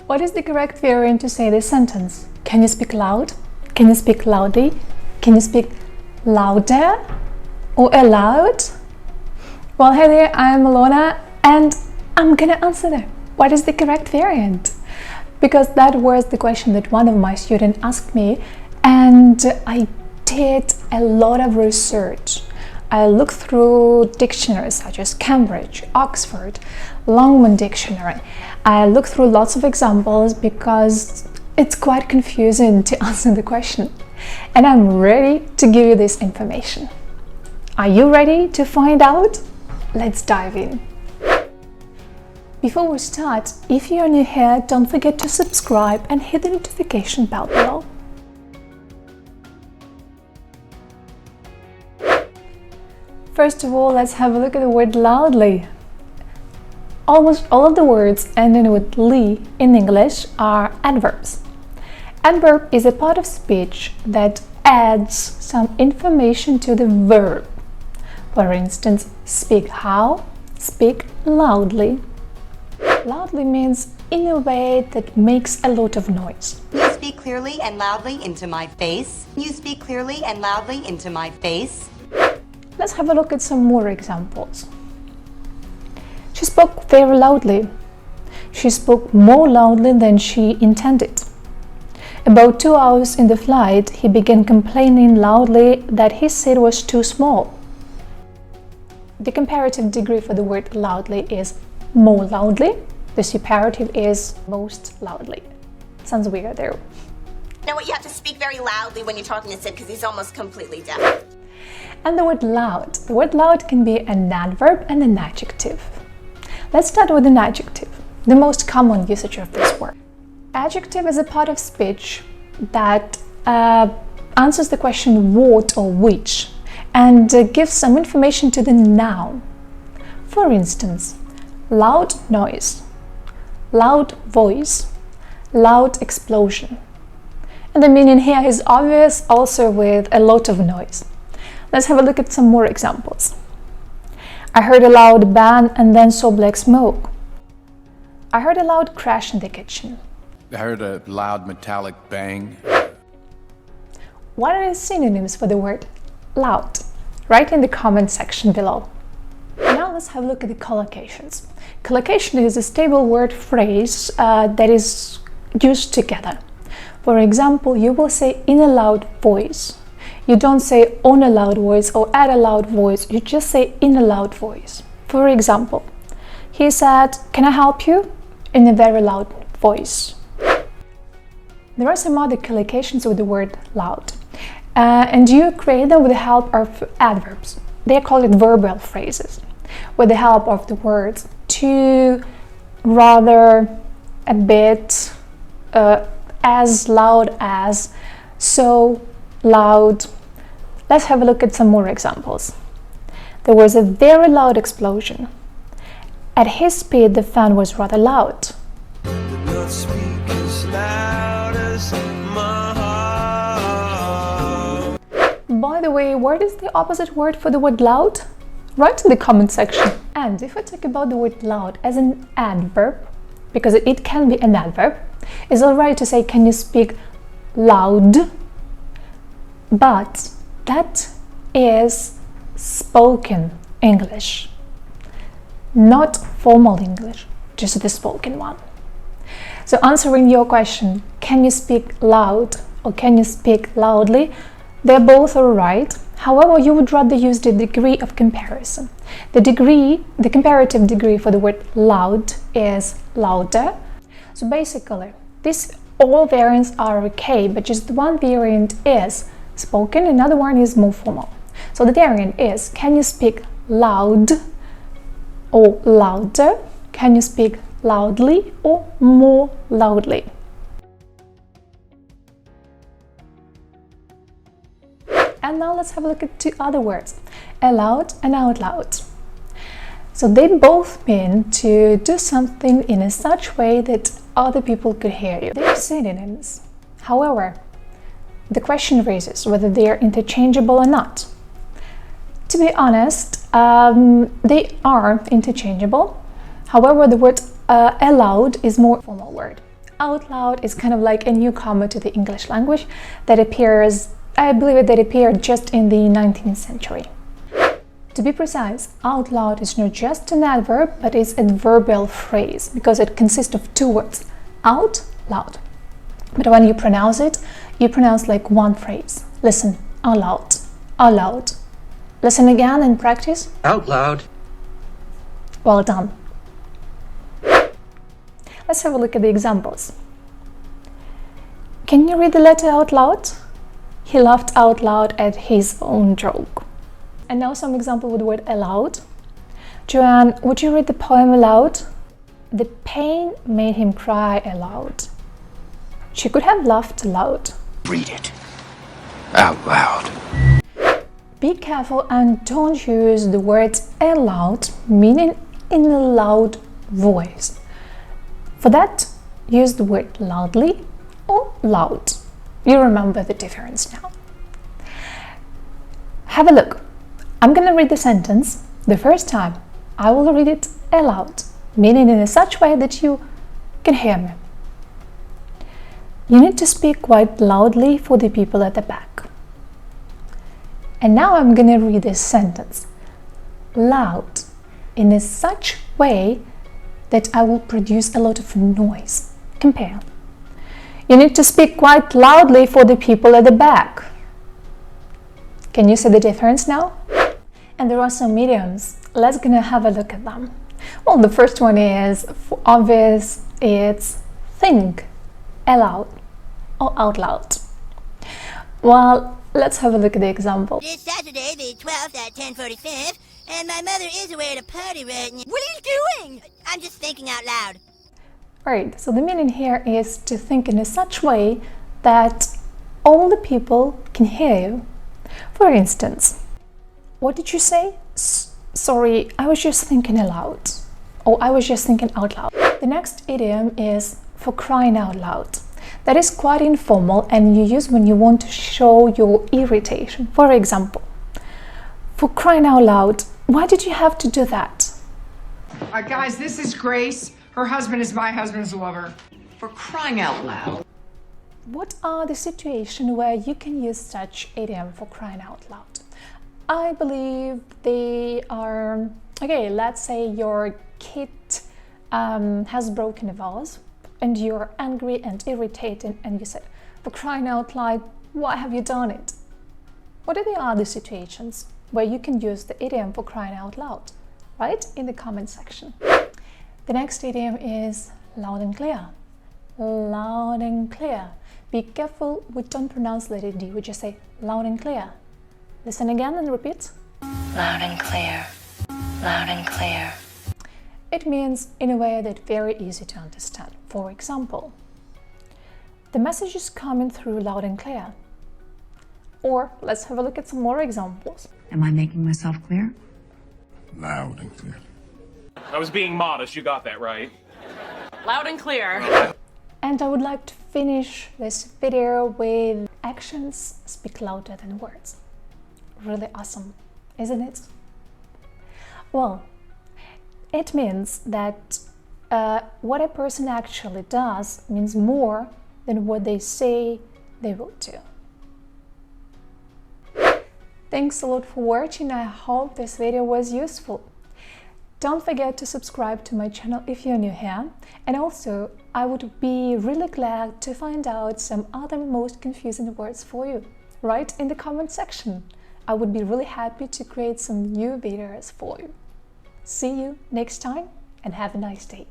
What is the correct variant to say this sentence? Can you speak loud? Can you speak loudly? Can you speak louder or aloud? Well, hey there, I'm Alona and I'm gonna answer that. What is the correct variant? Because that was the question that one of my students asked me, and I did a lot of research. I looked through dictionaries such as Cambridge, Oxford, Longman Dictionary. I looked through lots of examples because it's quite confusing to answer the question. And I'm ready to give you this information. Are you ready to find out? Let's dive in. Before we start, if you're new here, don't forget to subscribe and hit the notification bell below. First of all, let's have a look at the word loudly. Almost all of the words ending with "ly" in English are adverbs. Adverb is a part of speech that adds some information to the verb. For instance, speak how, speak loudly. Loudly means in a way that makes a lot of noise. You speak clearly and loudly into my face. You speak clearly and loudly into my face. Let's have a look at some more examples. She spoke very loudly. She spoke more loudly than she intended. About 2 hours in the flight, he began complaining loudly that his seat was too small. The comparative degree for the word loudly is more loudly. The superlative is most loudly. Sounds weird there. Know what? You have to speak very loudly when you're talking to Sid because he's almost completely deaf. And the word loud. The word loud can be an adverb and an adjective. Let's start with an adjective, the most common usage of this word. Adjective is a part of speech that answers the question what or which and gives some information to the noun. For instance, loud noise, loud voice, loud explosion. And the meaning here is obvious, also with a lot of noise. Let's have a look at some more examples. I heard a loud bang and then saw black smoke. I heard a loud crash in the kitchen. I heard a loud metallic bang. What are the synonyms for the word loud? Write in the comment section below. Now let's have a look at the collocations. Collocation is a stable word phrase that is used together. For example, you will say in a loud voice. You don't say on a loud voice or at a loud voice, you just say in a loud voice. For example, he said, "Can I help you?" in a very loud voice. There are some other collocations with the word loud, and you create them with the help of adverbs. They are called verbal phrases, with the help of the words to, rather, a bit, as loud as, so loud. Let's have a look at some more examples. There was a very loud explosion. At his speed, the fan was rather loud. By the way, what is the opposite word for the word loud? Write in the comment section. And if I talk about the word loud as an adverb, because it can be an adverb, it's alright to say, can you speak loud? But that is spoken English, not formal English, just the spoken one. So answering your question, can you speak loud or can you speak loudly? They're both alright. However, you would rather use the degree of comparison. The comparative degree for the word loud is louder. So basically, all variants are okay, but just one variant is spoken, another one is more formal. So the variant is, can you speak loud or louder? Can you speak loudly or more loudly? And now let's have a look at two other words, aloud and out loud. So they both mean to do something in a such way that other people could hear you. They're synonyms. However, the question raises whether they are interchangeable or not. To be honest, they are interchangeable. However, the word aloud is more formal word. Out loud is kind of like a newcomer to the English language that appears, I believe that appeared just in the 19th century. To be precise, out loud is not just an adverb, but is a adverbial phrase because it consists of two words, out loud. But when you pronounce it, you pronounce like one phrase. Listen, out loud, out loud. Listen again and practice. Out loud. Well done. Let's have a look at the examples. Can you read the letter out loud? He laughed out loud at his own joke. And now some example with the word aloud. Joanne, would you read the poem aloud? The pain made him cry aloud. She could have laughed aloud. Read it. Out loud. Be careful and don't use the words aloud, meaning in a loud voice. For that, use the word loudly or loud. You remember the difference now. Have a look. I'm going to read the sentence. The first time, I will read it aloud, meaning in such way that you can hear me. You need to speak quite loudly for the people at the back. And now I'm going to read this sentence loud in such way that I will produce a lot of noise. Compare. You need to speak quite loudly for the people at the back. Can you see the difference now? And there are some idioms. Let's gonna have a look at them. Well, the first one is, for obvious, it's think aloud or out loud. Well, let's have a look at the example. This Saturday, the 12th at 10:45, and my mother is away at a party right now. What are you doing? I'm just thinking out loud. Right, so the meaning here is to think in such way that all the people can hear you. For instance, what did you say? Sorry, I was just thinking aloud. Or I was just thinking out loud. The next idiom is for crying out loud. That is quite informal and you use when you want to show your irritation. For example, for crying out loud, why did you have to do that? Guys, this is Grace. Her husband is my husband's lover. For crying out loud. What are the situations where you can use such idiom for crying out loud? I believe they are, okay, let's say your kid has broken a vase and you're angry and irritated and you said, for crying out loud, why have you done it? What are the other situations where you can use the idiom for crying out loud? Write in the comment section. The next idiom is loud and clear. Loud and clear. Be careful, we don't pronounce letter D, we just say loud and clear. Listen again and repeat. Loud and clear. Loud and clear. It means in a way that's very easy to understand. For example, the message is coming through loud and clear. Or let's have a look at some more examples. Am I making myself clear? Loud and clear. I was being modest, you got that right. Loud and clear. And I would like to finish this video with actions speak louder than words. Really awesome, isn't it? Well, it means that what a person actually does means more than what they say they will do. Thanks a lot for watching. I hope this video was useful. Don't forget to subscribe to my channel if you're new here. And also, I would be really glad to find out some other most confusing words for you. Write in the comment section. I would be really happy to create some new videos for you. See you next time and have a nice day.